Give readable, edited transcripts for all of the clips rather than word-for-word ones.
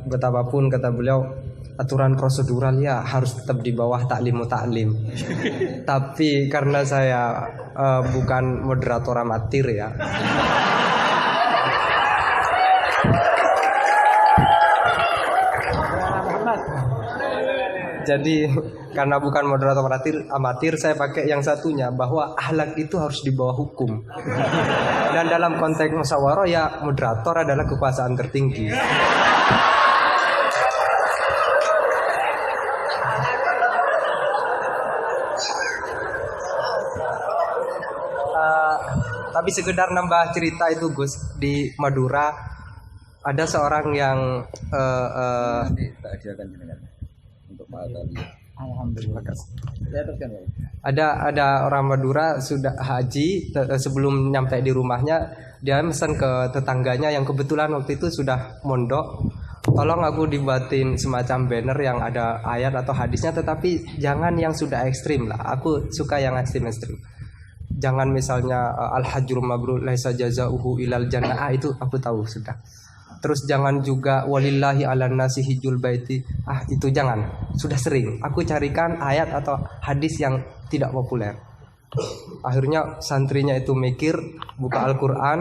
Betapapun kata beliau aturan prosedural ya harus tetap di bawah taklim taklim. Tapi karena saya bukan moderator amatir ya. Jadi karena bukan moderator amatir, saya pakai yang satunya bahwa akhlak itu harus di bawah hukum. Dan dalam konteks musyawarah ya moderator adalah kekuasaan tertinggi. Tapi sekedar nambah cerita itu Gus, di Madura ada seorang yang Alhamdulillah. Ada orang Madura sudah haji, sebelum nyampe di rumahnya dia pesan ke tetangganya yang kebetulan waktu itu sudah mondok, tolong aku dibuatin semacam banner yang ada ayat atau hadisnya, tetapi jangan yang sudah ekstrim lah. Aku suka yang ekstrim. Jangan misalnya al-hajjur mabrur laisa jazaohu ilal jannah, itu aku tahu sudah. Terus jangan juga walillahi ala nasi hijjul baiti. Itu jangan. Sudah sering. Aku carikan ayat atau hadis yang tidak populer. Akhirnya santrinya itu mikir, buka Al-Quran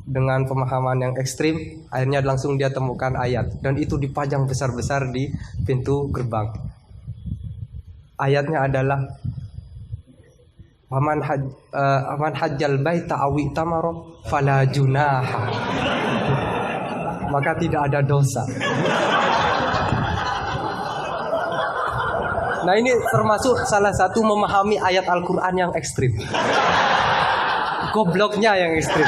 dengan pemahaman yang ekstrim. Akhirnya langsung dia temukan ayat. Dan itu dipajang besar-besar di pintu gerbang. Ayatnya adalah Waman hajjal baita awi tamaro fala junaha. Maka tidak ada dosa. Nah ini termasuk salah satu memahami ayat Al-Quran yang ekstrim. Gobloknya yang ekstrim.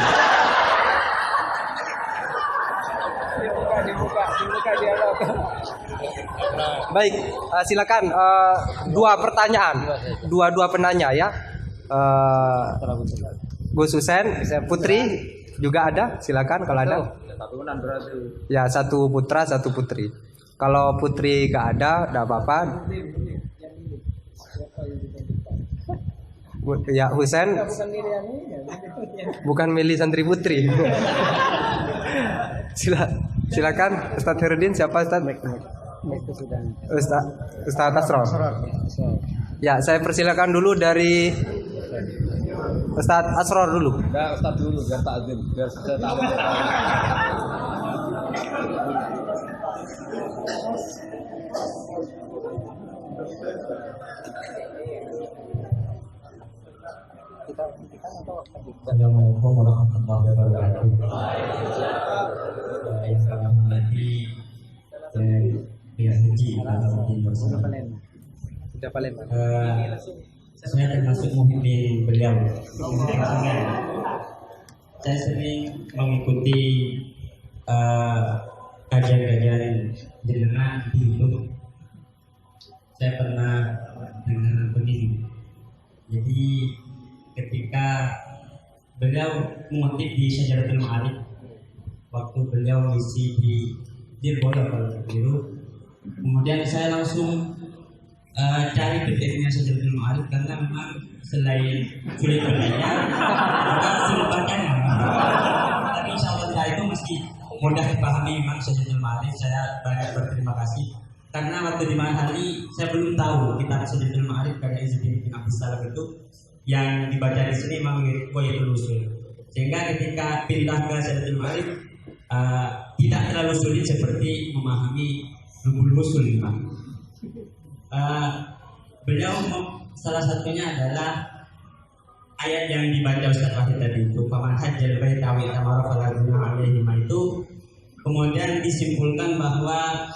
Baik, silakan dua pertanyaan, dua penanya ya. Gus Husen, Putri juga ada, silakan kalau ada. Ya, satu putra, satu putri. Kalau putri gak ada, gak apa-apa. Ya, Husen bukan milih santri putri. Silakan Ustadz Herudin, siapa Ustadz? Ustadz Asror. Ya, saya persilakan dulu dari Ustadz Asror dulu. Enggak, Ustadz dulu biar takzim, biar saya tahu. Assalamualaikum warahmatullahi wabarakatuh. Yang kami hormati Pihak Haji Alauddin Warszaman. Saya termasuk muhibin beliau. Saya sering mengikuti kajian-kajian jenengan di YouTube. Saya pernah dengar begini. Jadi ketika beliau mengutip di Syajaratul Ma'arif, waktu beliau mengisi di Dirboyo kalau keliru, kemudian saya langsung cari PDF-nya Syajaratul Ma'arif karena memang selain sulit bacanya, sulit bacanya. Tapi insya Allah itu meski mudah dipahami memang Syajaratul Ma'arif. Saya banyak berterima kasih karena waktu di mana hari saya belum tahu kitab Syajaratul Ma'arif karya Izzuddin bin Abdus Salam itu yang dibaca di sini memang mirip Qoyatul Usul, sehingga ketika pindah ke Syajaratul Ma'arif tidak terlalu sulit seperti memahami Rubul Usul memang. Beliau salah satunya adalah ayat yang dibaca Ustaz Wahid tadi itu, faman hajjal baita aw i'tamara fala junaha alaihi, itu kemudian disimpulkan bahwa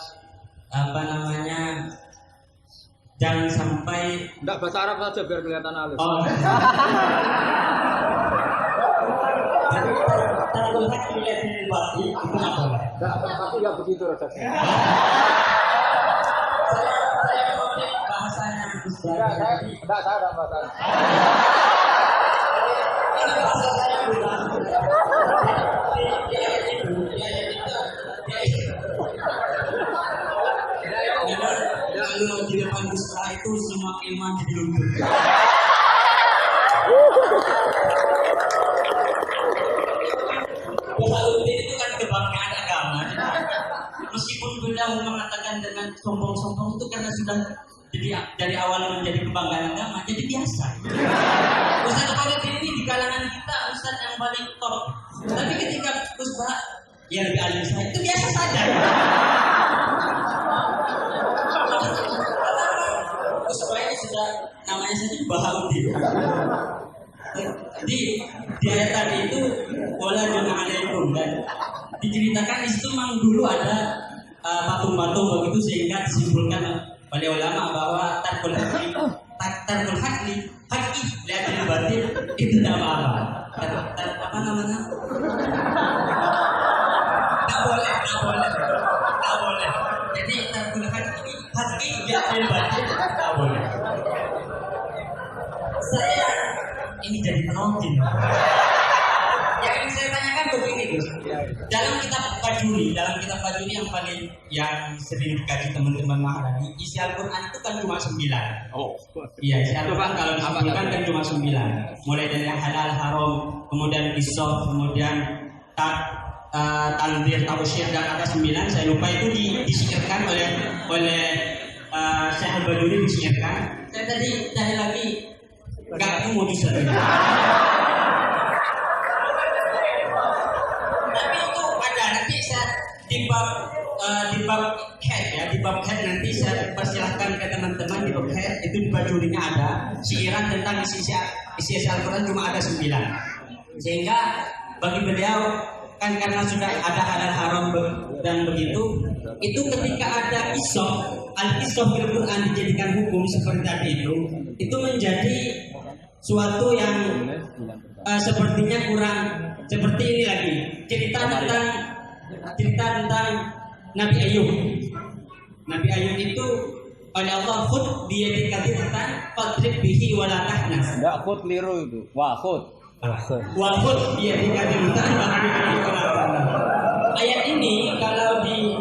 jangan sampai Enggak, bahasa Arab saja biar kelihatan halus. oh Tarabul haqq bil batil itu enggak boleh. Tapi enggak begitu rasanya. Saya bahasanya Enggak, saya ada bahasa. bahasa saya kalau di depan sekolah itu semua kalimat jadi luntur. Bahasa itu kan kebanggaan agama. meskipun beliau mengatakan dengan sombong-sombong itu karena sudah jadi dari awal menjadi kebanggaan agama, jadi biasa. Ustaz Khalid ini di kalangan kita ustaz yang paling top. Tapi ketika Gus Baha ya lebih alim saya, itu biasa saja. Gus Baha ini sudah namanya saja Bahaudin. Di ayat tadi itu wala junah alaikum, dan diceritakan di situ memang dulu ada patung-patung begitu, sehingga disimpulkan oleh ulama bahwa tarkul hakli lihat batin itu tidak apa-apa. Apa namanya? Tak boleh. Jadi tarkul hakli lihat batin tak boleh. Saya ini jadi penonton. Yang ingin saya tanyakan begini, Gus. Dalam kitab Fajuri yang sering dikaji teman-teman Maharani, isi Al-Quran itu kan cuma 9. Oh. Iya, isi Al-Quran kalau disimpulkan kan cuma 9. Mulai dari yang halal, haram, kemudian qisas, kemudian tanzir, tausyir, dan ada 9. Saya lupa itu disihirkan oleh Syekh Al-Bajuri, disihirkan. Saya tadi lagi nggak mau disihirkan. Di bab head nanti saya persilahkan ke teman-teman di bab head itu di bajurinya ada siiran tentang isi Al-Quran cuma ada 9, sehingga bagi beliau kan karena sudah ada halal haram dan begitu, itu ketika ada al-qisah fil Quran dijadikan hukum seperti tadi itu menjadi suatu yang sepertinya kurang. Seperti ini lagi cerita tentang Nabi Ayub. Nabi Ayub itu oleh Allah khud dia dikatakan fadrib bihi wala tahnas. Enggak khud liru itu. Wah khud. Wa khud dia dikatakan fadrib bihi wala tahnas. Ayat ini kalau di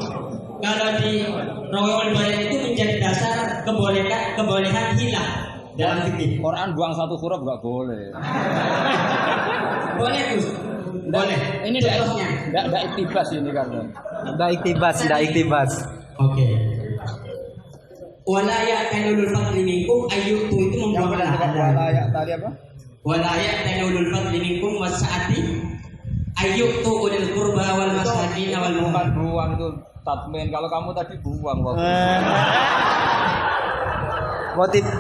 Rawaiul Bayan itu menjadi dasar kebolehan hilah dalam fikih. Quran buang satu huruf enggak boleh. Boleh Gus. Boleh. Ini contohnya. Enggak iktibas ini karena. Ndak iktibas. Oke. Wala ya'talul fadli minkum ayyutu itu membuang Wala tadi apa? Wala ya'talul fadli minkum wasa'ati ayyutu ulil qurba wal masakin wal Bukan buang itu tatmin. Kalau kamu tadi buang waktu.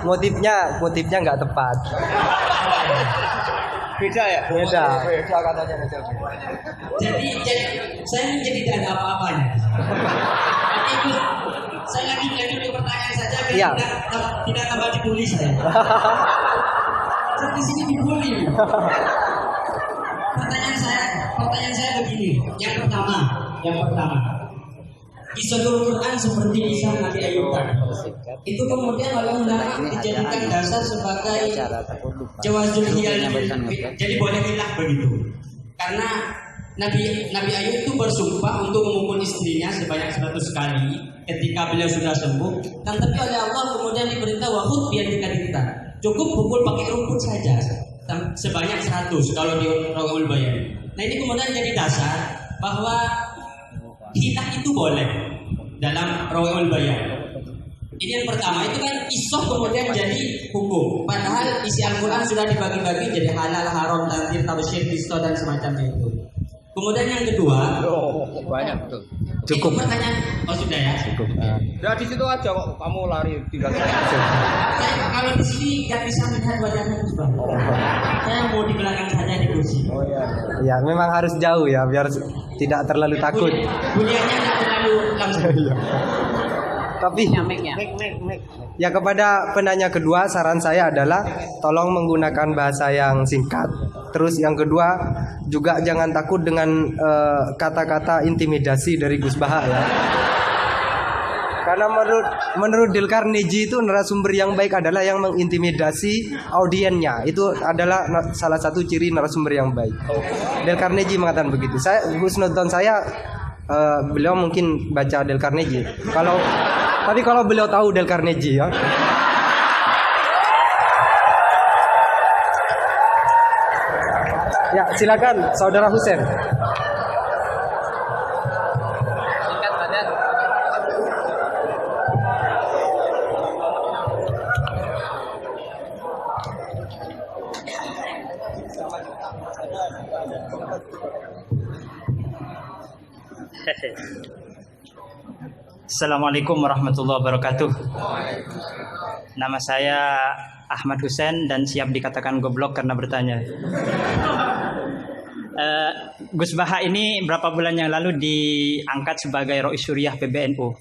Motifnya nggak tepat. Beda ya? Beda katanya beda. Jadi saya menjadi tidak ada apa-apanya. Tapi itu saya lagi pertanyaan saja biar Iya. tidak tambah dibully saya. Saya di sini dibully. Pertanyaan saya begini. Yang pertama. Kisahul Quran seperti kisah Nabi Ayub tadi. Itu kemudian oleh ulama dijadikan dasar sebagai jawazul hiyal. Jadi boleh hilah begitu. Karena Nabi Ayub itu bersumpah untuk memukul istrinya sebanyak 100 kali ketika beliau sudah sembuh. Dan tapi oleh Allah kemudian diperintah wahud biar kita cukup pukul pakai rumput saja sebanyak 100 kalau di Rawaiul Bayan. Nah ini kemudian jadi dasar bahwa hilah itu boleh dalam Rawaiul Bayan. Ini yang pertama, itu kan isoh kemudian jadi hukum. Padahal isi Al-Quran sudah dibagi-bagi jadi halal, haram, tanzir, tausyir, qisas dan semacamnya itu. Kemudian yang kedua, Banyak betul. Cukup. itu pertanyaan, sudah ya. Cukup. Udah di situ aja kok kamu lari tinggal. Saya kalau di sini nggak bisa melihat wajahnya Gus Bang. Saya mau di belakang saja di kursi. Oh iya. Ya, memang harus jauh ya biar tidak terlalu takut. Bulianya nggak terlalu langsung. Tapi ya kepada penanya kedua saran saya adalah tolong menggunakan bahasa yang singkat. Terus yang kedua juga jangan takut dengan kata-kata intimidasi dari Gus Baha ya. Karena menurut Delkarneji itu narasumber yang baik adalah yang mengintimidasi audiennya. Itu adalah salah satu ciri narasumber yang baik. Delkarneji mengatakan begitu. Saya husnudon saya beliau mungkin baca Delkarneji. Tapi kalau beliau tahu Delkarneji ya. Ya, silakan Saudara Husen. Singkat padat. Assalamualaikum warahmatullahi wabarakatuh. Nama saya Ahmad Hussein dan siap dikatakan goblok karena bertanya. Gus Baha ini berapa bulan yang lalu diangkat sebagai Rois Suriah PBNU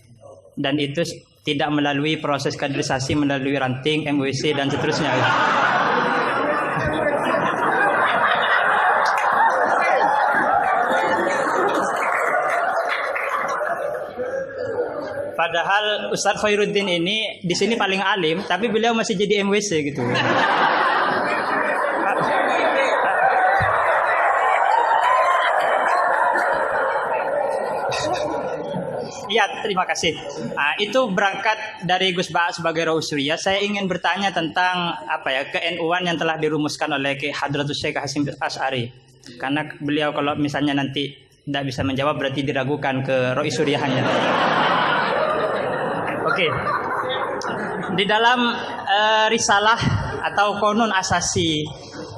dan itu tidak melalui proses kaderisasi, melalui ranting, MWC dan seterusnya. Padahal Ustadz Khairuddin ini di sini paling alim, tapi beliau masih jadi MWC gitu. Iya, terima kasih. Nah, itu berangkat dari Gus Baha sebagai Rois Suriah. Saya ingin bertanya tentang ke-NU-an yang telah dirumuskan oleh Ki Hadratus Syekh Hasyim Asy'ari. Karena beliau kalau misalnya nanti tidak bisa menjawab berarti diragukan ke Rois Suriahnya. Oke. Di dalam risalah atau konun asasi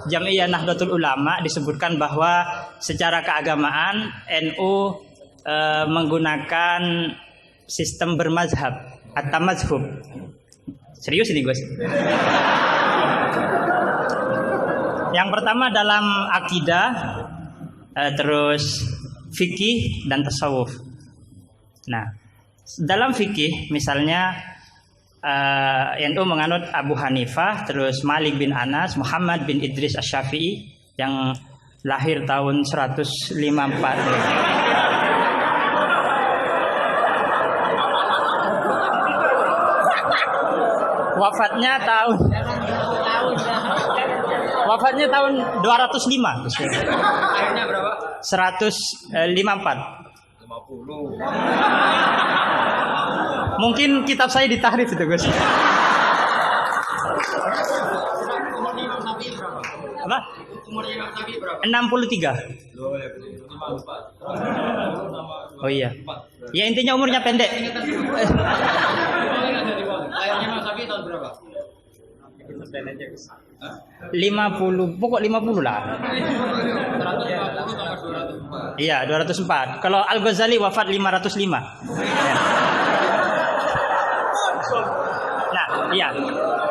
Jam'iyah Nahdlatul Ulama disebutkan bahwa secara keagamaan NU menggunakan sistem bermazhab atau mazhub. Serius ini Gus. Yang pertama dalam akidah, terus fikih dan tasawuf. Nah, dalam fikih misalnya NU menganut Abu Hanifah, terus Malik bin Anas, Muhammad bin Idris Asy-Syafi'i yang lahir tahun 154. Wafatnya tahun 205. Akhirnya berapa? 154. 50. Mungkin kitab saya ditahrif itu, Gus. Apa? Umurnya Imam Syafi'i berapa? 63. Oh iya. Ya intinya umurnya pendek. Lahirnya Imam Syafi'i tahun berapa? 50, pokok 50 lah. 150 iya, 204. Kalau Al-Ghazali wafat 505. Nah, iya.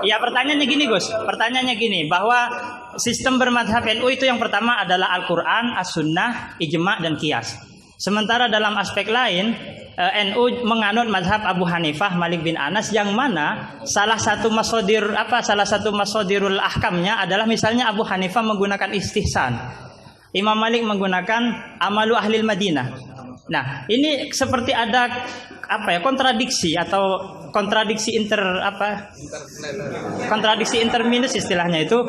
Iya, pertanyaannya gini, Gus. Pertanyaannya gini, bahwa sistem bermadhab NU itu yang pertama adalah Al-Quran, As-Sunnah, Ijma' dan Qiyas. Sementara dalam aspek lain, NU menganut mazhab Abu Hanifah, Malik bin Anas, yang mana salah satu masodirul ahkamnya adalah misalnya Abu Hanifah menggunakan istihsan, Imam Malik menggunakan amalu ahlil Madinah. Nah, ini seperti ada kontradiksi atau kontradiksi interminus istilahnya itu.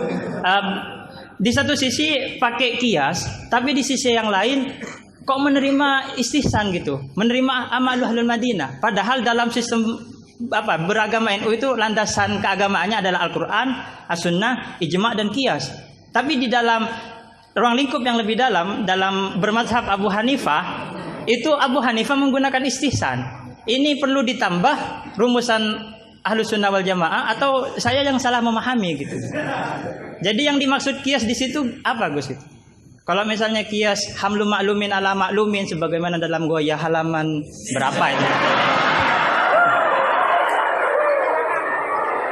Di satu sisi pakai kias, tapi di sisi yang lain kok menerima istihsan gitu, menerima amalu ahlul Madinah. Padahal dalam sistem beragama NU itu landasan keagamaannya adalah Al-Quran, As-Sunnah, Ijma' dan Qiyas. Tapi di dalam ruang lingkup yang lebih dalam bermazhab Abu Hanifah, itu Abu Hanifah menggunakan istihsan. Ini perlu ditambah rumusan Ahlus Sunnah wal Jamaah atau saya yang salah memahami gitu. Jadi yang dimaksud Qiyas di situ apa, Gus? Kalau misalnya kias hamlu maklumin ala maklumin sebagaimana dalam Goya halaman berapa itu?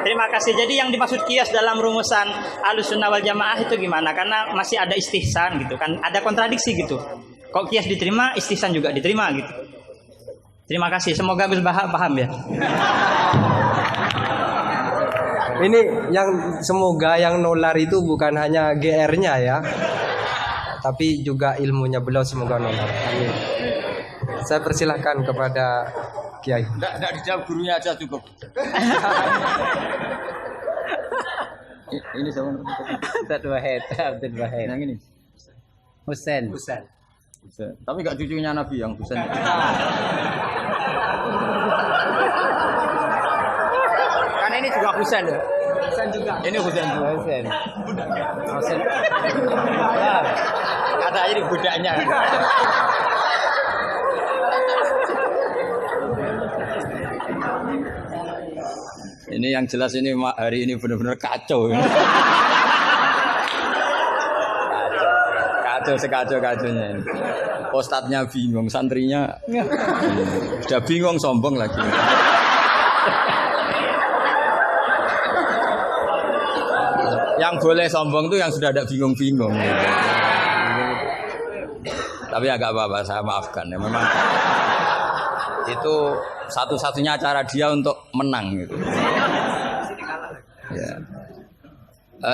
Terima kasih. Jadi yang dimaksud kias dalam rumusan Ahlussunnah wal Jamaah itu gimana? Karena masih ada istihsan gitu kan, ada kontradiksi gitu. Kok kias diterima, istihsan juga diterima gitu. Terima kasih. Semoga Gus Baha paham ya. Ini yang semoga yang nular itu bukan hanya GR-nya ya, tapi juga ilmunya beliau semoga nular. Amin. Saya persilahkan kepada Kiai. Enggak dijawab, gurunya aja cukup. Ini sama Abdul Wahid. yang ini. Husain. Tapi enggak cucunya Nabi yang Husain. Karena ini juga Husain ya. Ini Husain. Husain. Ya. Kata ini budaknya. Ini yang jelas ini hari ini benar-benar kacau. sekacau-kacaunya. Ustadznya bingung, santrinya sudah bingung, sombong lagi. Yang boleh sombong tuh yang sudah ada bingung-bingung. Gitu. Tapi agak apa-apa, saya maafkan ya. Memang itu satu-satunya cara dia untuk menang gitu. Ya.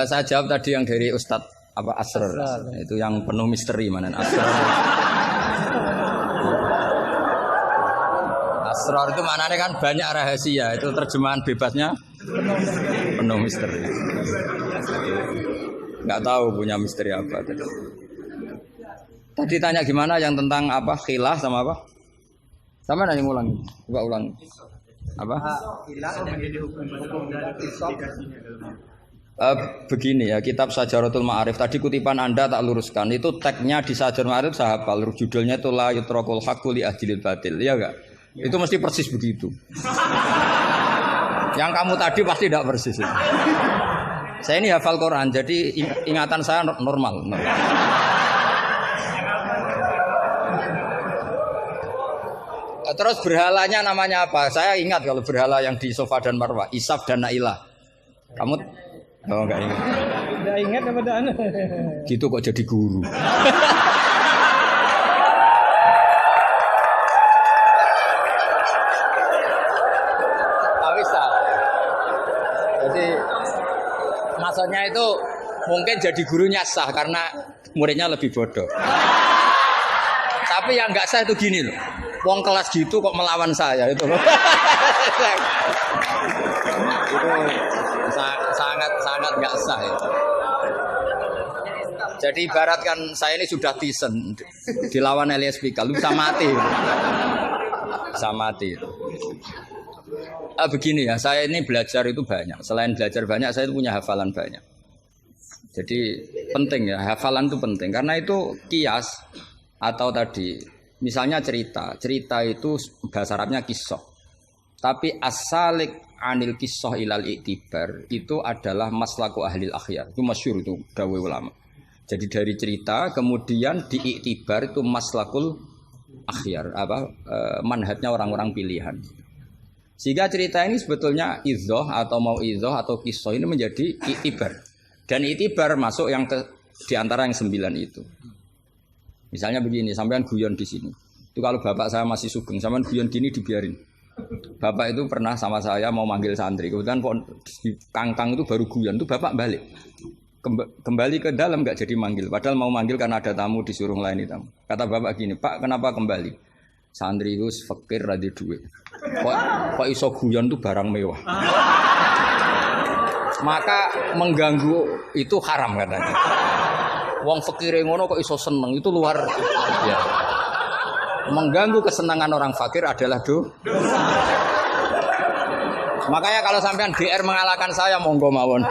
Saya jawab tadi yang dari Ustadz apa Asrar. Itu yang penuh misteri mana Asrar. Asrar itu maknanya kan banyak rahasia. Itu terjemahan bebasnya penuh misteri. Nggak tahu punya misteri apa tadi. Tadi tanya gimana yang tentang apa khilah sama apa? Sama nanya ulang, coba ulang. Apa? Begini ya, kitab Sajaratul Ma'arif tadi kutipan Anda tak luruskan. Itu tagnya di Sajaratul Ma'arif saya hafal. Judulnya itu la yutrakul haqqu li ahdilil batil. Iya enggak? Itu mesti persis begitu. Yang kamu tadi pasti tidak persis itu. Saya ini hafal Quran, jadi ingatan saya normal. Terus berhalanya namanya apa? Saya ingat kalau berhala yang di Safa dan Marwah, Isaf dan Nailah. Kamu enggak ingat? Enggak ingat apa dah? Gitu kok jadi guru. Tapi salah. Jadi maksudnya itu mungkin jadi gurunya sah karena muridnya lebih bodoh. Tapi yang nggak sah itu gini loh. Wong kelas gitu kok melawan saya itu loh. Itu sangat nggak sah ya. Jadi ibaratkan saya ini sudah tisen dilawan Elias Pikal, bisa mati. Bisa mati. Begini ya, saya ini belajar itu banyak. Selain belajar banyak, saya itu punya hafalan banyak. Jadi penting ya, hafalan itu penting karena itu kias atau tadi misalnya cerita itu bahasa Arabnya kisah. Tapi asalik anil kisah ilal iktibar itu adalah maslaku ahlil akhyar. Itu masyhur itu dawuh ulama. Jadi dari cerita kemudian diiktibar itu maslakul akhyar manhajnya orang-orang pilihan. Sehingga cerita ini sebetulnya idzoh atau mau idzoh atau kisah ini menjadi iktibar. Dan iktibar masuk yang di antara yang 9 itu. Misalnya begini, sampean guyon di sini. Itu kalau bapak saya masih sugeng, sampean guyon gini dibiarin. Bapak itu pernah sama saya mau manggil santri. Kemudian di kangkang itu baru guyon, itu bapak balik. Kembali ke dalam nggak jadi manggil. Padahal mau manggil karena ada tamu disuruh melayani tamu. Kata bapak gini, Pak kenapa kembali? Santri itu fakir rada duit. Kok iso guyon itu barang mewah. Maka mengganggu itu haram katanya. Wong fakir ngono kok iso seneng itu luar ya. Mengganggu kesenangan orang fakir adalah dosa. Makanya kalau sampean GR mengalahkan saya monggo mawon.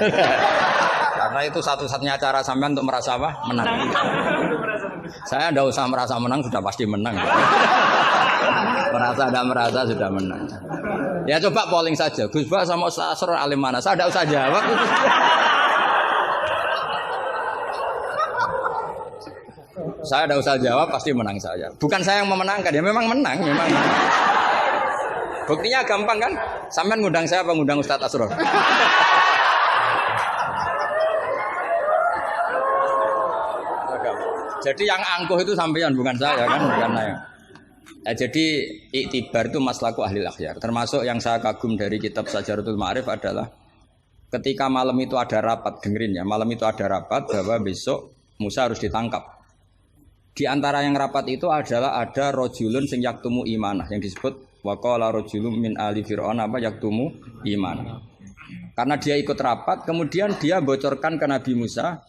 Karena itu satu-satunya cara sampean untuk merasa apa? Menang. Saya enggak usah merasa menang sudah pasti menang. Merasa enggak merasa sudah menang. Ya coba polling saja. Gus Ba sama Ustaz Asrar alim mana? Saya enggak usah jawab. Saya tidak usah jawab, pasti menang saya. Bukan saya yang memenangkan, ya memang menang, memang. Buktinya gampang kan? Sampean ngundang saya apa ngundang Ustaz Asrar? Jadi yang angkuh itu sampean, bukan saya kan? Bukan saya. Jadi iktibar itu maslaku ahli akhyar. Termasuk yang saya kagum dari kitab Sajaratul Ma'arif adalah ketika malam itu ada rapat, dengerin ya, malam itu ada rapat bahwa besok Musa harus ditangkap. Di antara yang rapat itu adalah ada rojulun sing yaktumu imanah yang disebut waqala rojulun min ali fir'aun apa yaktumu imanah. Karena dia ikut rapat, kemudian dia bocorkan ke Nabi Musa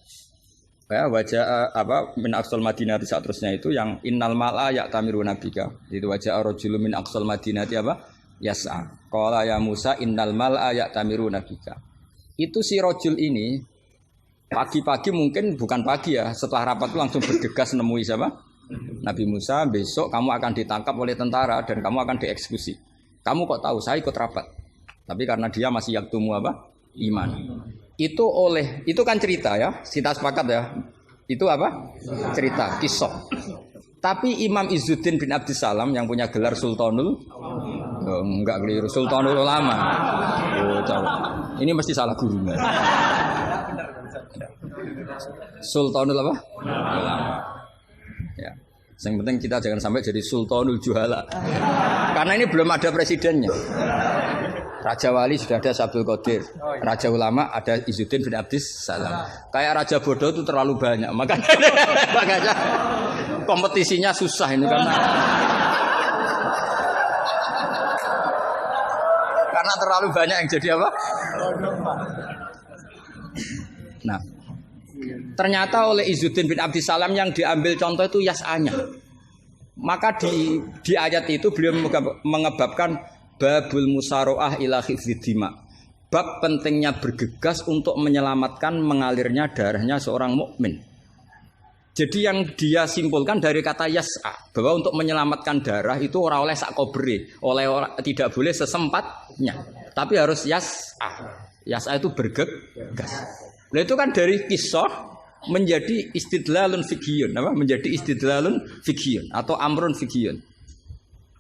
ya wajah min aqsal madinah saat terusnya itu yang innal mal'a ya'tamiru nabika. Itu wajah rojulun min aqsal madinah apa? Yas'a. Qala ya Musa innal mal'a ya'tamiru nabika. Itu si rojul ini pagi-pagi mungkin bukan pagi ya, setelah rapat itu langsung bergegas nemui siapa? Nabi Musa, besok kamu akan ditangkap oleh tentara dan kamu akan dieksekusi. Kamu kok tahu? Saya ikut rapat. Tapi karena dia masih yaktumu apa? Iman. Itu kan cerita ya, kita sepakat ya. Itu apa? Cerita, kisah. Tapi Imam Izzuddin bin Abdissalam yang punya gelar Sultanul, enggak keliru, Sultanul Ulama. Ini mesti salah guru. Sultanul apa? Ulama. Ya. Yang penting kita jangan sampai jadi Sultanul Juhala. Karena ini belum ada presidennya. Raja Wali sudah ada Abdul Qadir. Raja Ulama ada Izzuddin bin Abdissalam. Kayak Raja Bodoh itu terlalu banyak. Makanya kompetisinya susah ini karena terlalu banyak yang jadi apa? Nah, ternyata oleh Izzuddin bin Abdissalam yang diambil contoh itu yas'anya. Maka di ayat itu beliau mengebabkan babul musaroah ila hifdzidima. Bab pentingnya bergegas untuk menyelamatkan mengalirnya darahnya seorang mukmin. Jadi yang dia simpulkan dari kata yas'a bahwa untuk menyelamatkan darah itu orang oleh sakobri, tidak boleh sesempatnya, tapi harus yas'a. Yas'a itu bergegas. Nah itu kan dari kisah menjadi istidlalun fiqhiyun, apa? Menjadi istidlalun fiqhiyun atau amrun fiqhiyun.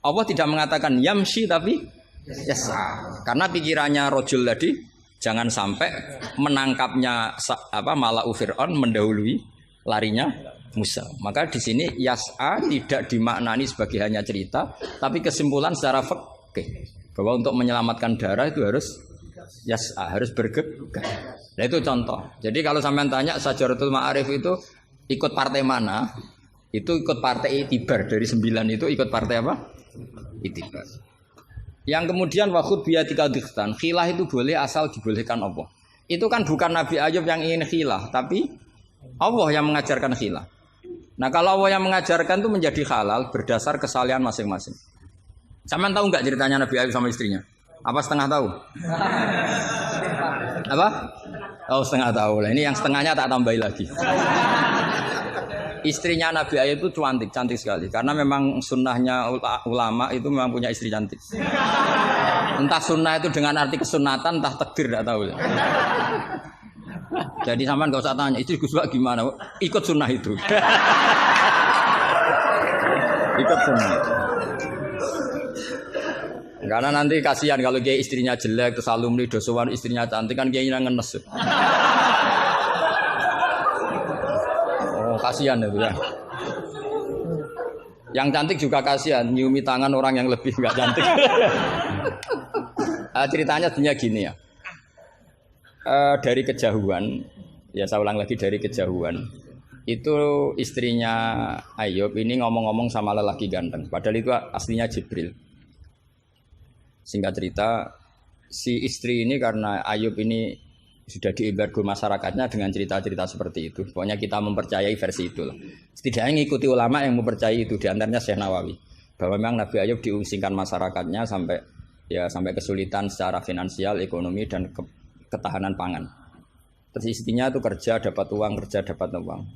Allah tidak mengatakan yamshi tapi yas'a. Karena pikirannya rojul tadi jangan sampai menangkapnya Mala'u Fir'aun mendahului larinya Musa. Maka di sini yas'a tidak dimaknani sebagai hanya cerita, tapi kesimpulan secara fikih bahwa untuk menyelamatkan darah itu harus yas'a, harus bergegas. Nah itu contoh. Jadi kalau sampean tanya Syajaratul Ma'arif itu ikut partai mana? Itu ikut partai Itibar. Dari 9 itu ikut partai apa? Itibar. Yang kemudian wakhud biyatika dikhtan. Khilah itu boleh asal dibolehkan Allah. Itu kan bukan Nabi Ayub yang ingin khilah, tapi Allah yang mengajarkan khilah. Nah kalau Allah yang mengajarkan itu menjadi halal berdasar kesalahan masing-masing. Sampean tahu nggak ceritanya Nabi Ayub sama istrinya? Apa setengah tahu? Apa? Oh setengah tahu. Nah, ini yang setengahnya tak tambahi lagi. Istrinya Nabi Ayub itu cantik sekali. Karena memang sunnahnya ulama itu memang punya istri cantik. Entah sunnah itu dengan arti kesunatan, entah takdir, tidak tahu. Jadi sampean enggak usah tanya, itu Gus Bak gimana? Ikut sunnah itu. Ikut sunnah. Karena nanti kasihan kalau dia istrinya jelek terus alumni dosowan istrinya cantik kan dia ngenes. Oh, kasihan itu ya. Yang cantik juga kasihan, nyiumi tangan orang yang lebih enggak cantik. Ceritanya sebenarnya gini ya. Dari kejauhan, ya saya ulang lagi dari kejauhan, itu istrinya Ayub ini ngomong-ngomong sama lelaki ganteng, padahal itu aslinya Jibril. Singkat cerita, si istri ini karena Ayub ini sudah diembargo masyarakatnya dengan cerita-cerita seperti itu. Pokoknya kita mempercayai versi itulah. Setidaknya mengikuti ulama yang mempercayai itu, diantaranya Syekh Nawawi, bahwa memang Nabi Ayub diungsingkan masyarakatnya sampai kesulitan secara finansial, ekonomi dan ketahanan pangan. Terus istrinya itu kerja dapat uang.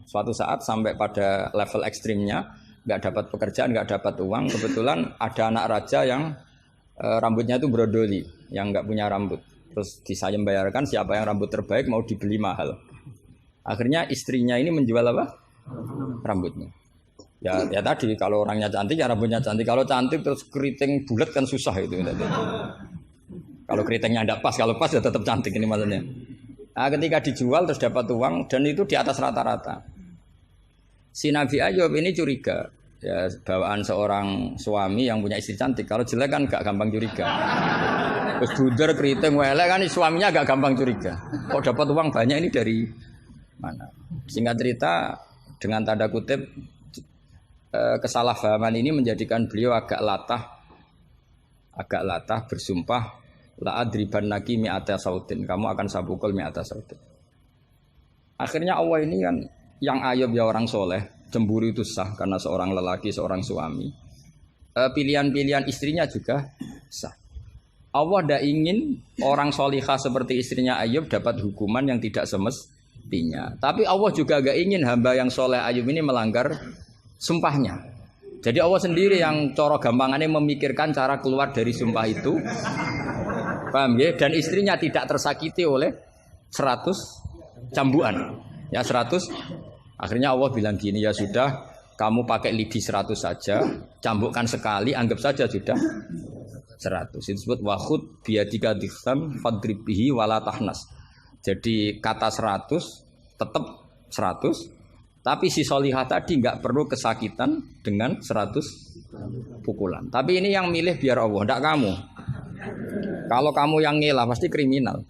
Suatu saat sampai pada level ekstrimnya, nggak dapat pekerjaan, nggak dapat uang. Kebetulan ada anak raja yang rambutnya itu brodoli, yang nggak punya rambut. Terus bayarkan siapa yang rambut terbaik mau dibeli mahal. Akhirnya istrinya ini menjual apa? Rambutnya. Ya tadi kalau orangnya cantik ya rambutnya cantik. Kalau cantik terus keriting bulat kan susah itu. Kalau keritingnya tidak pas, kalau pas ya tetap cantik ini maksudnya. Nah, ketika dijual terus dapat uang dan itu di atas rata-rata. Si Nabi Ayub ini curiga, ya bawaan seorang suami yang punya istri cantik. Kalau jelek kan gak gampang curiga. Terus buder keriting welek kan suaminya gak gampang curiga. Kok dapat uang banyak ini dari mana? Singkat cerita dengan tanda kutip kesalahpahaman ini menjadikan beliau agak latah bersumpah. La adriban naki mi'ata sautin, kamu akan sabukul mi'ata sautin. Akhirnya Allah ini kan yang Ayub ya orang soleh, cemburu itu sah karena seorang lelaki, seorang suami. Pilihan-pilihan istrinya juga sah. Allah tidak ingin orang solihah seperti istrinya Ayub dapat hukuman yang tidak semestinya. Tapi Allah juga gak ingin hamba yang soleh Ayub ini melanggar sumpahnya. Jadi Allah sendiri yang coro gampangannya memikirkan cara keluar dari sumpah itu. Paham ya? Dan istrinya tidak tersakiti oleh 100 cambuan. Ya 100 Akhirnya Allah bilang gini, ya sudah, kamu pakai lidi 100 saja, cambukkan sekali, anggap saja sudah 100. Itu disebut wakhud biadika dikham fadrib bihi wala tahnas. Jadi kata 100 tetap 100, tapi si solihah tadi nggak perlu kesakitan dengan 100 pukulan. Tapi ini yang milih biar Allah, tidak kamu. Kalau kamu yang ngelah pasti kriminal.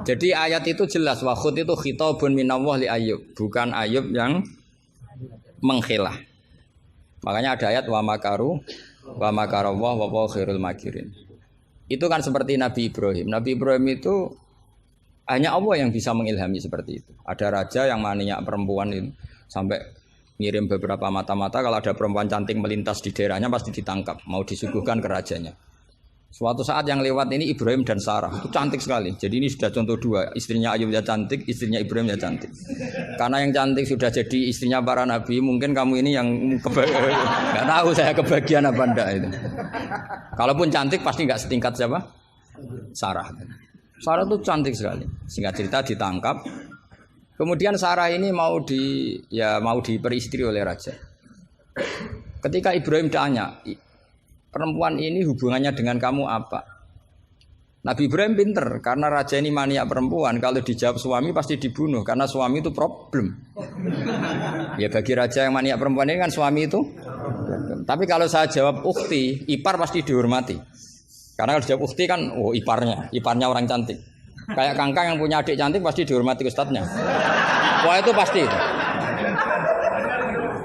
Jadi ayat itu jelas, wakhud itu khitabun minallah li Ayub, bukan Ayub yang mengkhilah. Makanya ada ayat wa makaru wa makarallah wa huwa khairul makirin. Itu kan seperti Nabi Ibrahim. Nabi Ibrahim itu hanya Allah yang bisa mengilhami seperti itu. Ada raja yang maniak perempuan itu sampai ngirim beberapa mata-mata, kalau ada perempuan cantik melintas di daerahnya pasti ditangkap, mau disuguhkan ke rajanya. Suatu saat yang lewat ini Ibrahim dan Sarah, itu cantik sekali. Jadi ini sudah contoh dua, istrinya Ayub ya cantik, istrinya Ibrahim ya cantik. Karena yang cantik sudah jadi istrinya para nabi, mungkin kamu ini yang nggak tahu saya kebagian apa enggak itu. Kalaupun cantik pasti nggak setingkat siapa? Sarah. Sarah itu cantik sekali. Singkat cerita ditangkap. Kemudian Sarah ini mau diperistri oleh raja. Ketika Ibrahim tanya, perempuan ini hubungannya dengan kamu apa? Nabi Ibrahim pinter, karena raja ini maniak perempuan. Kalau dijawab suami pasti dibunuh, karena suami itu problem. Ya bagi raja yang maniak perempuan ini kan suami itu problem. Tapi kalau saya jawab ukhti, ipar pasti dihormati. Karena kalau dijawab ukhti kan, oh iparnya orang cantik. Kayak Kangkang yang punya adik cantik pasti dihormati ustadznya. Wah itu pasti.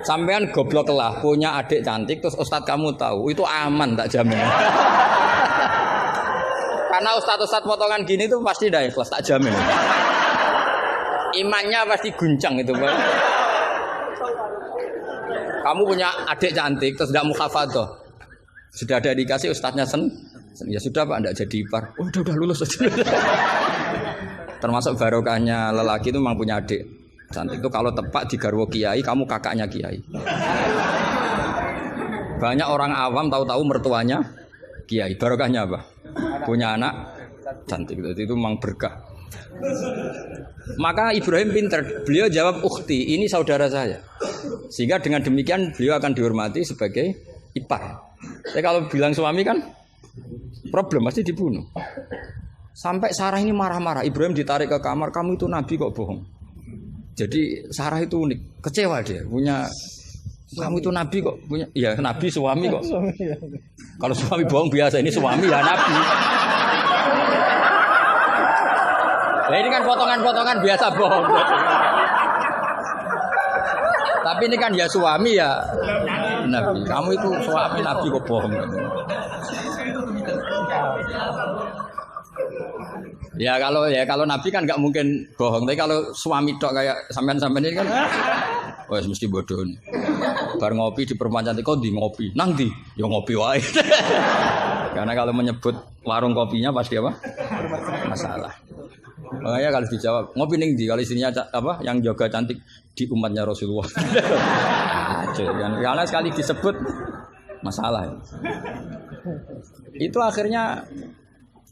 Sampean goblok lah, punya adik cantik terus ustadz kamu tahu, itu aman tak jamin. Karena ustadz potongan gini tuh pasti dah ikhlas, tak jamin. Imannya pasti guncang itu, Pak. Kamu punya adik cantik terus tidak muhafadzah. Sudah ada dikasih ustadznya ya sudah Pak, enggak jadi ipar. Oh, udah lulus aja. Termasuk barokahnya lelaki itu memang punya adik cantik itu kalau tepat di garwo kiai, kamu kakaknya kiai. Banyak orang awam tahu-tahu mertuanya kiai. Barokahnya apa? Punya anak cantik. Itu memang berkah. Maka Ibrahim pinter. Beliau jawab ukhti, ini saudara saya. Sehingga dengan demikian beliau akan dihormati sebagai ipar. Tapi kalau bilang suami kan problem, pasti dibunuh. Sampai Sarah ini marah-marah. Ibrahim ditarik ke kamar, kamu itu nabi kok bohong. Jadi Sarah itu unik, kecewa dia punya kamu itu nabi kok punya, ya nabi suami kok. Kalau suami bohong biasa, ini suami ya nabi. Nah, ini kan potongan-potongan biasa bohong. Tapi ini kan ya suami ya nabi. Kamu itu suami nabi kok bohong. Ya kalau nabi kan nggak mungkin bohong. Tapi kalau suami tok kayak sampean-sampean ini kan, wah mesti bodoh. Bar ngopi di perempuan cantik kok di ngopi, nang di, ya ngopi wae. Karena kalau menyebut warung kopinya pasti apa? Masalah. Makanya kalau dijawab ngopi ning di, kalau istrinya apa yang jaga cantik di umatnya Rasulullah. Karena sekali disebut masalah. Itu akhirnya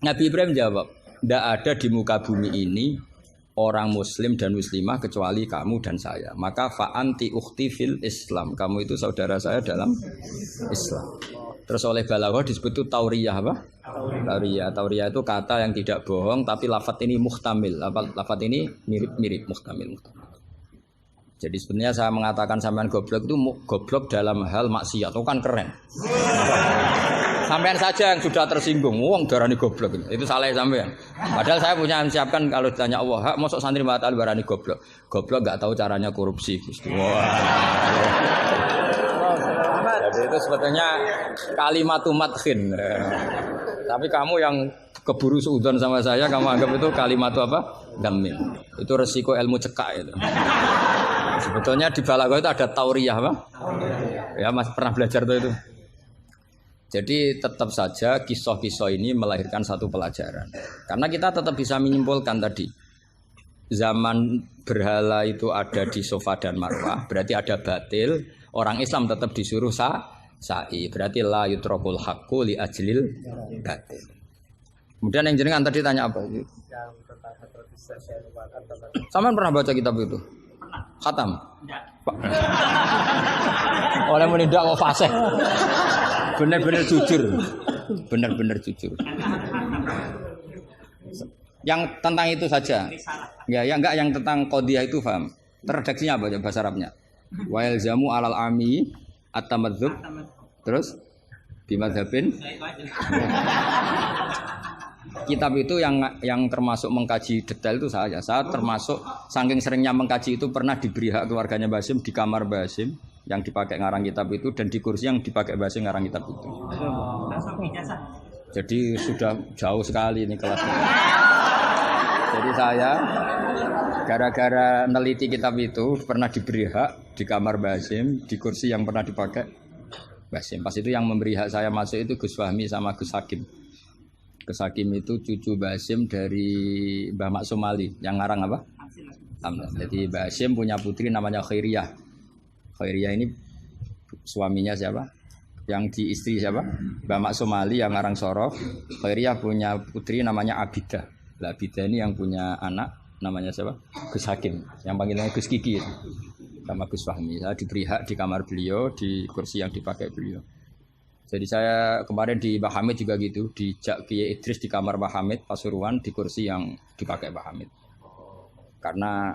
Nabi Ibrahim jawab, tidak ada di muka bumi ini orang muslim dan muslimah kecuali kamu dan saya. Maka fa'anti ukhti fil Islam. Kamu itu saudara saya dalam Islam. Terus oleh balaghah disebut itu tauriyah apa? Tauriyah itu kata yang tidak bohong tapi lafaz ini muhtamil. Lafaz ini mirip-mirip muhtamil. Jadi sebenarnya saya mengatakan sampean goblok itu goblok dalam hal maksiat. Itu kan keren. Sampean saja yang sudah tersinggung, wong darani goblok itu salah sampean. Padahal saya punya siapkan kalau ditanya Allah, hak mosok santri batal darani goblok. Goblok enggak tahu caranya korupsi, Gusti. Wah. Jadi itu sebetulnya kalimat madkhin. Tapi kamu yang keburu suudzon sama saya, kamu anggap itu kalimat apa? Gammin. Itu resiko ilmu cekak itu. Sebetulnya di balaghah itu ada tauriyah apa? Ya, Mas pernah belajar tuh itu. Jadi tetap saja kisah-kisah ini melahirkan satu pelajaran. Karena kita tetap bisa menyimpulkan tadi. Zaman berhala itu ada di Safa dan Marwah, berarti ada batil. Orang Islam tetap disuruh sa'i. Berarti la yutrakul haqqu li ajlil batil. Kemudian yang jenengan tadi tanya apa? Sampean pernah baca kitab itu? Khatam. Enggak. Oleh menindak kok fasih. Bener-bener jujur. Bener-bener jujur. Yang tentang itu saja. Ya, enggak yang tentang qadhiyah itu paham. Redaksinya apa ya bahasa Arabnya? Wa yalzamu alal ami at-tamadzub. Terus bimadzhabin. Kitab itu yang termasuk mengkaji detail itu saya. Saya termasuk saking seringnya mengkaji itu pernah diberi hak keluarganya Basim di kamar Basim yang dipakai ngarang kitab itu dan di kursi yang dipakai Basim ngarang kitab itu. Jadi sudah jauh sekali ini kelasnya. Jadi saya gara-gara neliti kitab itu pernah diberi hak di kamar Basim di kursi yang pernah dipakai Basim. Pas itu yang memberi hak saya masuk itu Gus Fahmi sama Gus Hakim. Gus Hakim itu cucu Basim dari Mbah Mak Somali yang ngarang apa? Hamzah. Jadi Basim punya putri namanya Khairiyah. Khairiyah ini suaminya siapa? Yang di istri siapa? Mbah Mak Somali yang ngarang Sorof. Khairiyah punya putri namanya Abidah. Lah Abidah ini yang punya anak namanya siapa? Gus Hakim. Yang panggilannya Gus Kiki sama Gus Fahmi. Saya diberi hak di kamar beliau di kursi yang dipakai beliau. Jadi saya kemarin di Mbah Hamid juga gitu, di Kiai Idris di kamar Mbah Hamid Pasuruan di kursi yang dipakai Mbah Hamid. Karena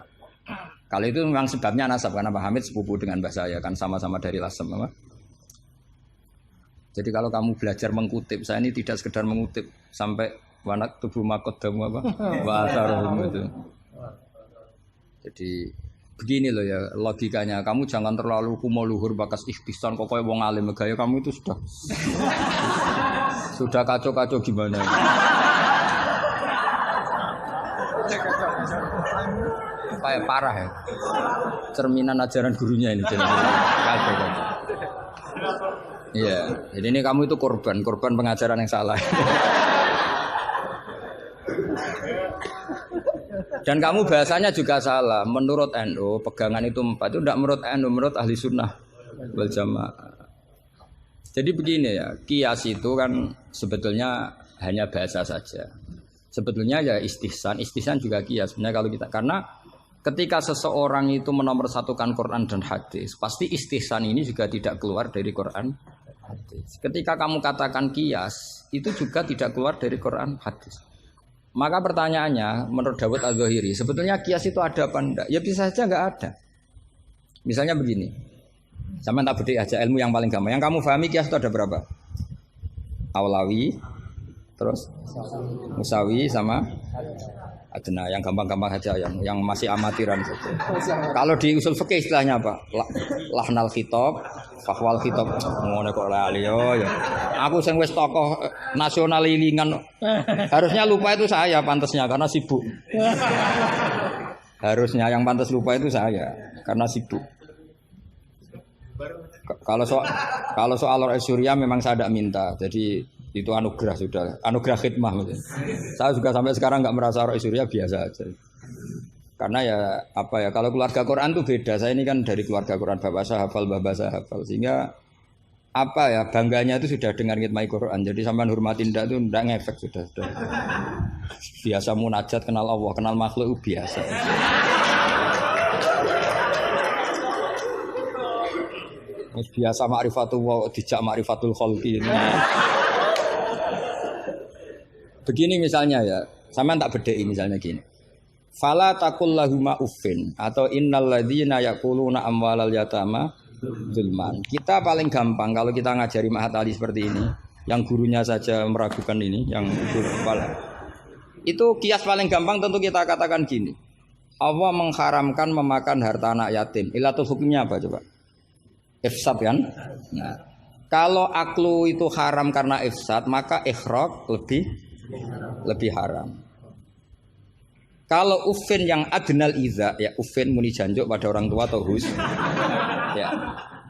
kali itu memang sebabnya nasab karena Mbah Hamid sepupu dengan Mbah saya kan sama-sama dari Lasem apa? Jadi kalau kamu belajar mengutip, saya ini tidak sekedar mengutip sampai wanak tubuh makodamu apa? Wasarohum itu. Jadi begini loh ya logikanya, kamu jangan terlalu kumo luhur bakas ikhtisan kok kayak wong alim gaya kamu itu sudah kacau-kacau gimana ya? Kayak parah ya, cerminan ajaran gurunya ini kacau-kacau. Iya, jadi ini kamu itu korban pengajaran yang salah. Dan kamu bahasanya juga salah. Menurut NU pegangan itu 4 itu tidak menurut NU, menurut ahli sunnah wal jamaah. Jadi begini ya, kias itu kan sebetulnya hanya bahasa saja. Sebetulnya ya istihsan juga kias. Sebenarnya kalau kita karena ketika seseorang itu menomorsatukan Quran dan hadis, pasti istihsan ini juga tidak keluar dari Quran hadis. Ketika kamu katakan kias, itu juga tidak keluar dari Quran hadis. Maka pertanyaannya, menurut Dawud Al-Zahiri, sebetulnya kias itu ada apa enggak? Ya bisa saja enggak ada. Misalnya begini, sama tak beda aja ilmu yang paling gampang. Yang kamu pahami kias itu ada berapa? Awlawi, terus Musawi sama Adna. Yang gampang-gampang saja, yang masih amatiran saja. Kalau di usul fikih istilahnya apa? Lahnal khitab, fakwal khitab. Ngono kok lali yo ya. Aku sing wis tokoh nasional ilingan. Harusnya lupa itu saya pantasnya karena sibuk. Harusnya yang pantas lupa itu saya karena sibuk. Kalau soal Surya memang saya tidak minta. Jadi itu anugerah sudah, anugerah khidmah. Saya juga sampai sekarang nggak merasa Roh Surya biasa aja. Karena ya apa ya, kalau keluarga Quran tuh beda. Saya ini kan dari keluarga Quran, bapak saya hafal, bapak saya hafal, sehingga apa ya bangganya itu sudah dengan ngitmai Quran. Jadi sampai hormatin ndak itu ndak ngefek sudah. Biasa munajat kenal Allah, kenal makhluk itu biasa. Biasa ma'rifatullah dijak ma'rifatul khalqi. Begini misalnya ya, sampean tak bedheki misalnya gini. Fala taqul lahuma uffin atau innal ladzina yaquluna amwalal yatama zulman. Kita paling gampang kalau kita ngajari Mahat Ali seperti ini, yang gurunya saja meragukan ini, yang guru kepala. Itu kias paling gampang tentu kita katakan gini. Allah mengharamkan memakan harta anak yatim. Ilatul hukumnya apa coba? Ifsad kan? Nah, kalau aklu itu haram karena ifsad, maka ikhraq lebih haram. Kalau ufin yang adnal iza, ya ufin muni janjuk pada orang tua atau hus. Ya.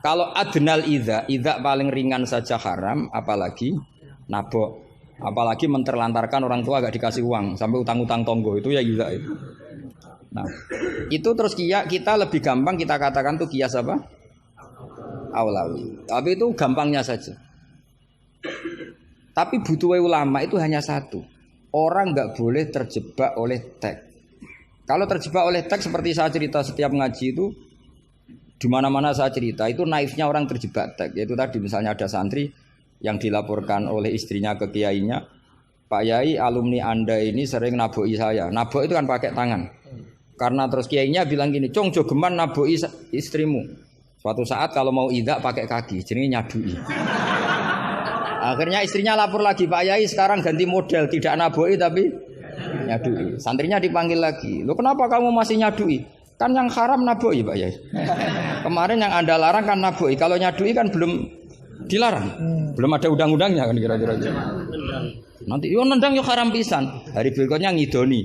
Kalau adnal iza paling ringan saja haram, apalagi nabok, apalagi menterlantarkan orang tua agak dikasih uang sampai utang-utang tonggo itu ya iza itu. Nah, itu terus kita lebih gampang kita katakan tuh kias apa? Awlawi. Tapi itu gampangnya saja. Tapi butuh ulama itu hanya satu. Orang nggak boleh terjebak oleh teks. Kalau terjebak oleh teks seperti saya cerita setiap ngaji itu, di mana-mana saya cerita itu naifnya orang terjebak teks. Yaitu tadi misalnya ada santri yang dilaporkan oleh istrinya ke kiainya, Pak Yai, alumni Anda ini sering naboi saya. Nabok itu kan pakai tangan. Karena terus kiainya bilang gini, "Cong jogeman naboi istrimu." Suatu saat kalau mau idak pakai kaki, jenenge nyadui. Akhirnya istrinya lapor lagi, "Pak Yai sekarang ganti model, tidak naboi tapi nyadui." Santrinya dipanggil lagi, "Loh kenapa kamu masih nyadui? Kan yang haram naboi Pak Yai. Kemarin yang Anda larang kan naboi, kalau nyadui kan belum dilarang. Belum ada undang-undangnya kan kira-kira. Nanti yo nendang yo haram pisan. Hari berikutnya ngidoni,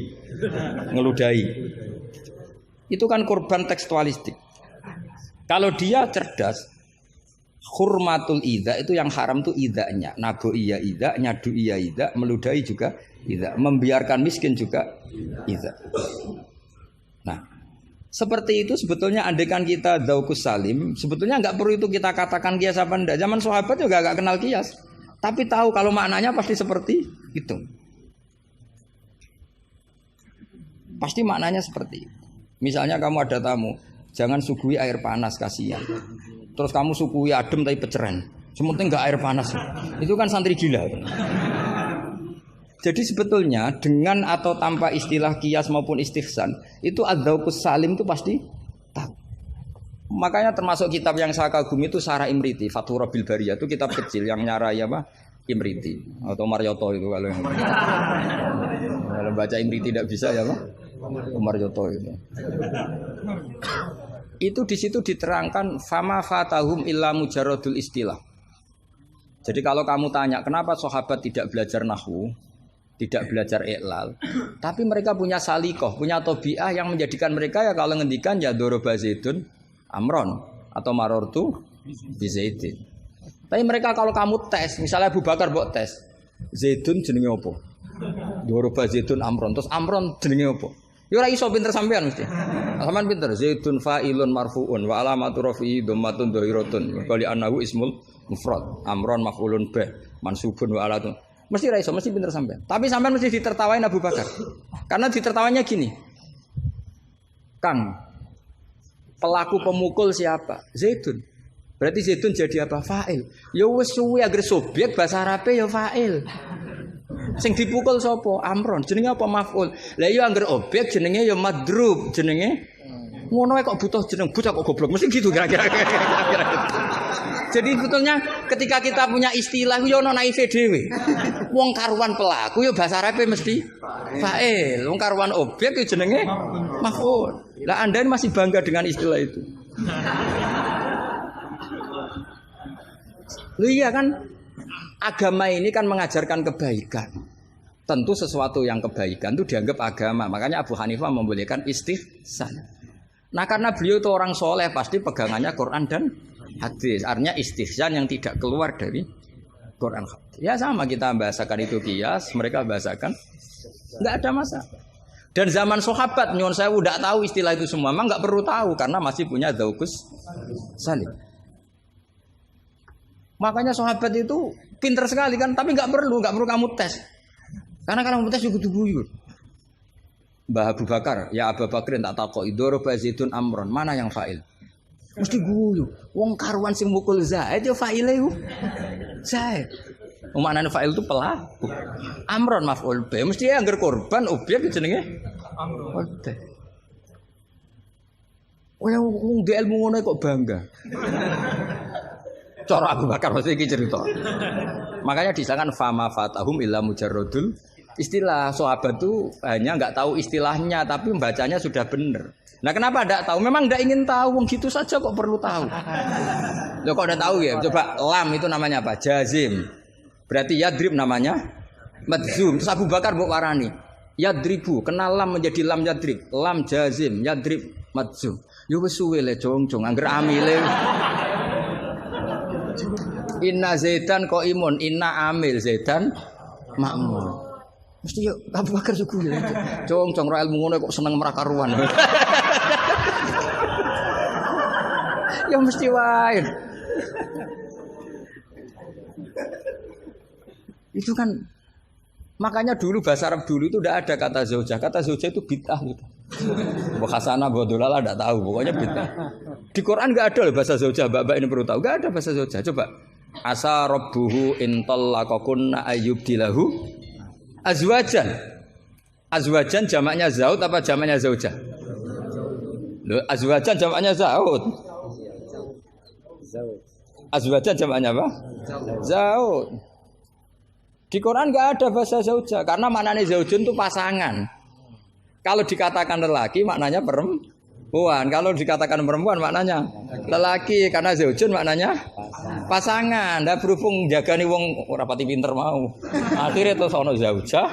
ngeludahi. Itu kan korban tekstualistik. Kalau dia cerdas, hurmatul idza itu yang haram itu idzanya. Naboi ya idza, nyadui ya idza, meludahi juga idza, membiarkan miskin juga idza. Nah, seperti itu sebetulnya andekan kita dzauqus salim, sebetulnya enggak perlu itu kita katakan kias apa enggak. Zaman sahabat juga enggak kenal kias, tapi tahu kalau maknanya pasti seperti itu. Pasti maknanya seperti itu. Misalnya kamu ada tamu, jangan suguhi air panas, kasihan. Terus kamu suguhi adem tapi peceren. Sementing enggak air panas. Itu kan santri gila. Jadi sebetulnya dengan atau tanpa istilah kias maupun istihsan, itu adzauqus salim itu pasti tahu. Makanya termasuk kitab yang saya kagumi itu Syarah Imriti, Fathur Rabbil Bariyah, itu kitab kecil yang nyarai apa? Imriti atau Marioto itu kalau yang kalau baca Imriti tidak bisa ya Pak? Marioto itu. Itu di situ diterangkan fama fatahum illa mujarradul istilah. Jadi kalau kamu tanya kenapa sahabat tidak belajar nahwu, tidak belajar i'lal, tapi mereka punya salikoh, punya tobiah yang menjadikan mereka ya kalau ngendikan ya doroba zaidun amron atau marortu bi zaidin. Tapi mereka kalau kamu tes, misalnya Abu Bakar buat tes, zaidun jenenge apa? Doroba zaidun amron, terus amron jenenge apa? Ya ora iso pinter sampean mesti. Sampean pinter, zaidun fa'ilun marfu'un wa alamatu rafi'i dhammatun dhahiratun wa li annahu ismul mufrad, amron maf'ulun bih, mansubun wa alatun. Mesti ra iso, mesti pinter sampean. Tapi sampean mesti ditertawain Abu Bakar. Karena ditertawanya gini. Kang, pelaku pemukul siapa? Zaidun. Berarti Zaidun jadi apa? Fa'il. Ya wis suwe agar subjek bahasa Arabe ya fa'il. Sing dipukul sapa? Amron. Jenenge apa? Maf'ul. Lah ya angger objek jenenge ya madrub, jenenge ngono kok butuh jeneng bocah kok goblok. Mesti gitu kira-kira. Jadi sebetulnya ketika kita punya istilah yo ono naife dhewe. Wong karuan pelaku yo bahasa Arabe mesti fa'il. Wong karuan objek yo jenenge maf'ul. Lah Anda ini masih bangga dengan istilah itu. Loh iya kan agama ini kan mengajarkan kebaikan. Tentu sesuatu yang kebaikan itu dianggap agama. Makanya Abu Hanifah membolehkan istihsan. Nah karena beliau itu orang soleh pasti pegangannya Quran dan hadis. Artinya istihsan yang tidak keluar dari Quran hadis. Ya sama kita bahasakan itu kias, mereka bahasakan nggak ada masalah. Dan zaman sahabat nyuwun sewu nggak tahu istilah itu semua, memang nggak perlu tahu karena masih punya dzauqus salim. Makanya sahabat itu pinter sekali kan, tapi nggak perlu kamu tes. Karena kalau kamu tes juga buyur. Mbah Abu Bakar, ya Abu Bakar tak takok idoroba zaitun amron, mana yang fa'il? Mesti guyu. Wong karuan sing mukul Zaid ya fa'ile iku. Zaid. Maknane fa'il itu pelaku. Amron maf'ul bi. Mesti angger korban objek jenenge amron. Oh yang di ilmu ngono kok bangga. Cara Abu Bakar mesti iki cerita. Makanya disangkan fama fatahum illa mujarradul istilah. Sahabat itu hanya enggak tahu istilahnya tapi membacanya sudah benar. Nah kenapa enggak tahu? Memang enggak ingin tahu, gitu saja kok perlu tahu. Loh kok udah tahu ya? Coba lam itu namanya apa? Jazim. Berarti yadrib namanya madzum. Terus Abu Bakar mbok warani yadribu, kenal lam menjadi lam yadrib. Lam jazim, yadrib madzum. Yo wis suwe le jong-jong angger amile. Inna Zaidan qaimun, inna amil Zaidan makmur. Mesti yo Abu Bakar suku ya. Jong-jong ra ilmu ngono kok seneng merakaruan. Ya mesti wae. Itu kan makanya dulu bahasa Arab dulu itu tidak ada kata zaujah. Kata zaujah itu bid'ah gitu. Bu Hasanah, Bu Dolala enggak tahu, pokoknya beda. Di Quran enggak ada loh bahasa zaujah, Mbak ini perlu tahu. Enggak ada bahasa zaujah. Coba. Asa rabbuhu in talaqakunna ayyubdilahu azwajan. Azwajan jamaknya zaud apa jamaknya zaujah? Loh, azwajan jamaknya zaud. Azwajan jamaknya apa? Zaud. Di Quran enggak ada bahasa zaujah karena maknanya zaujun itu pasangan. Kalau dikatakan lelaki maknanya perempuan. Kalau dikatakan perempuan maknanya lelaki karena zaujun maknanya pasangan. Ndak berhubung jagani wong ora pati pinter mau. Akhirnya terus ono zaujah.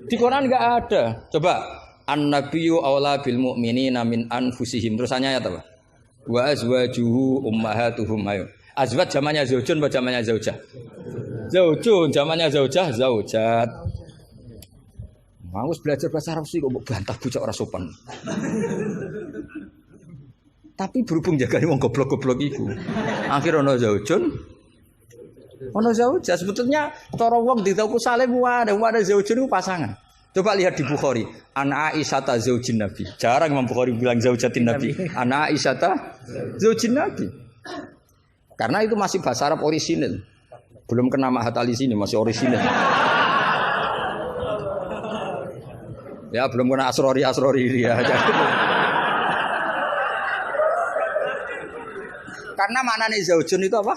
Di Quran enggak ada. Coba an-nabiyyu aula bil mu'minina min anfusihim. Terusannya ayat apa? Wa azwajuhu ummahatuhum. Ayo. Azwaj zamannya zaujun apa zamannya zaujah? Zaujun zamannya zaujah, zaujat. Mau belajar bahasa Arab sih kok bantah bocah ora sopan. Tapi berhubung jagane wong goblok-goblok iku. Akhir ono zaujun. Ono zaujah sebetulnya cara wong ditaku saleh ada zaujun itu pasangan. Coba lihat di Bukhari, Ana Aisyata zaujin Nabi. Jarang Imam Bukhari bilang zaujatin Nabi. Ana Aisyata zaujin Nabi. Karena itu masih bahasa Arab orisinil. Belum kena Mahat Ali sini masih orisinil. Ya belum kena asrori dia. Karena maknanya zaujun itu apa?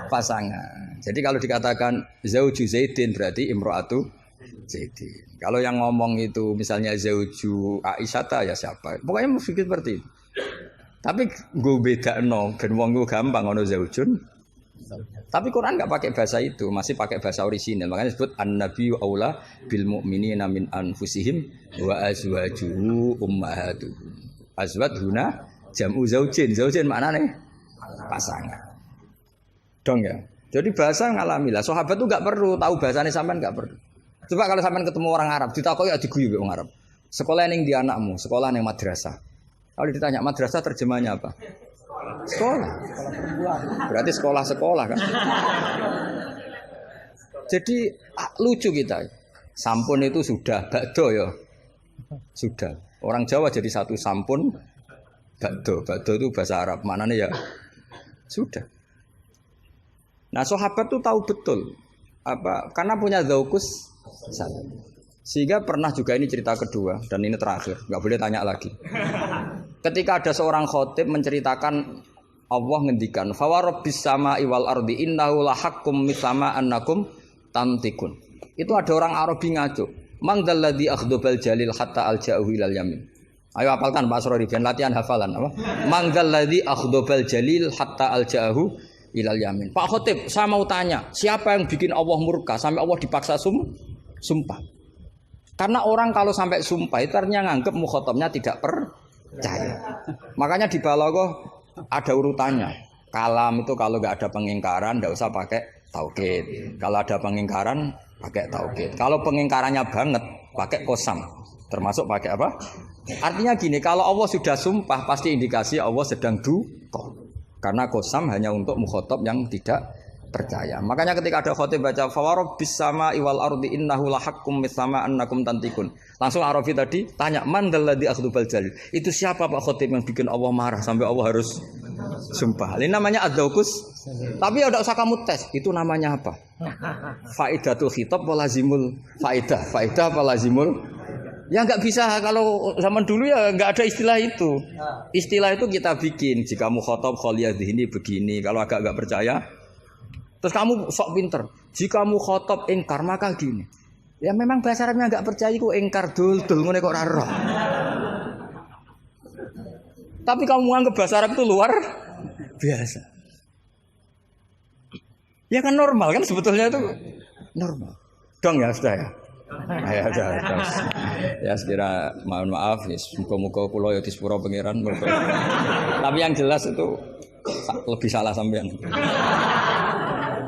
Pasangan. Jadi kalau dikatakan zauju Zaidin berarti imro'atu Zaidin. Kalau yang ngomong itu misalnya zauju Aisyata ya siapa? Pokoknya mesti seperti itu. Tapi gue beda no, ben wong gue gampang ono zaujun. Tapi Quran enggak pakai bahasa itu, masih pakai bahasa orisinal. Makanya disebut an-nabiyyu aula bil mu'minina min anfusihim wa azwajuhu ummahatuhum. Azwaj huna jam'u zaujin. Zaujin maknanya pasangan. Dong ya. Jadi bahasa ngalamilah. Sahabat tuh enggak perlu tahu bahasane sampean enggak perlu. Coba kalau sampean ketemu orang Arab, ditakoki ya diguyu wong Arab. Sekolah ning di anakmu, sekolah ning madrasah. Kalau ditanya madrasah terjemahnya apa? Sekolah. Berarti sekolah-sekolah kan. Jadi lucu kita. Sampun itu sudah bakdo ya. Sudah. Orang Jawa jadi satu sampun bakdo. Bakdo itu bahasa Arab. Maknanya ya sudah. Nah, sahabat tuh tahu betul apa karena punya zaukus salah. Sehingga pernah juga ini cerita kedua dan ini terakhir, nggak boleh tanya lagi. Ketika ada seorang khotib menceritakan Allah ngendikan, "Fa rabbis samai wal ardi innahu lahaqqum misama annakum tantikun." Itu ada orang Arabi ngaco. "Man dzalladzi akhdhabal jalil hatta alja'u ilal yamin." Ayo hafalkan Pak Asrori ben latihan hafalan apa? "Man dzalladzi akhdhabal jalil hatta alja'u ilal yamin." Pak khotib, saya mau tanya, siapa yang bikin Allah murka sampai Allah dipaksa sumpah? Karena orang kalau sampai sumpah itu artinya nganggep mukhatabnya tidak percaya. Makanya di balaghah ada urutannya. Kalam itu kalau nggak ada pengingkaran nggak usah pakai taukid. Kalau ada pengingkaran pakai taukid. Kalau pengingkarannya banget pakai qasam. Termasuk pakai apa? Artinya gini, kalau Allah sudah sumpah pasti indikasi Allah sedang duka. Karena qasam hanya untuk mukhatab yang tidak percaya. Makanya ketika ada khotib baca fawarabbis samai wal ardi innahu lahaqqum misama annakum tantikun. Langsung Arabi tadi tanya man dzalladzi akhdubal jalil. Itu siapa Pak khotib yang bikin Allah marah sampai Allah harus sumpah. Ini namanya adzaukus. Tapi enggak usah kamu tes. Itu namanya apa? Faidatul khitab wa lazimul faidah. Faidah apa lazimul? Ya enggak bisa kalau zaman dulu ya enggak ada istilah itu. Istilah itu kita bikin. Jika mukhatab khaliyadhini begini, kalau agak enggak percaya terus kamu sok pinter. Jika mukhatab ingkar maka gini. Ya memang bahasa Arabnya enggak percaya kok ingkar dul ngene kok ora roh. Tapi kamu anggap bahasa Arab itu luar biasa. Ya kan normal kan sebetulnya itu normal. Dong ya sudah ya. Ya sudah. Ya sekira mohon maaf ya muga-muga kula ya disepuro pangeran. Tapi yang jelas itu lebih salah sampean.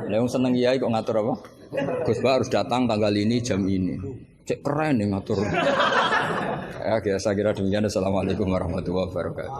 Yang seneng kiai kok ngatur apa? Gus Ba harus datang tanggal ini jam ini. Cek keren nih ngatur. Ya, saya kira demikian. Assalamualaikum warahmatullahi wabarakatuh.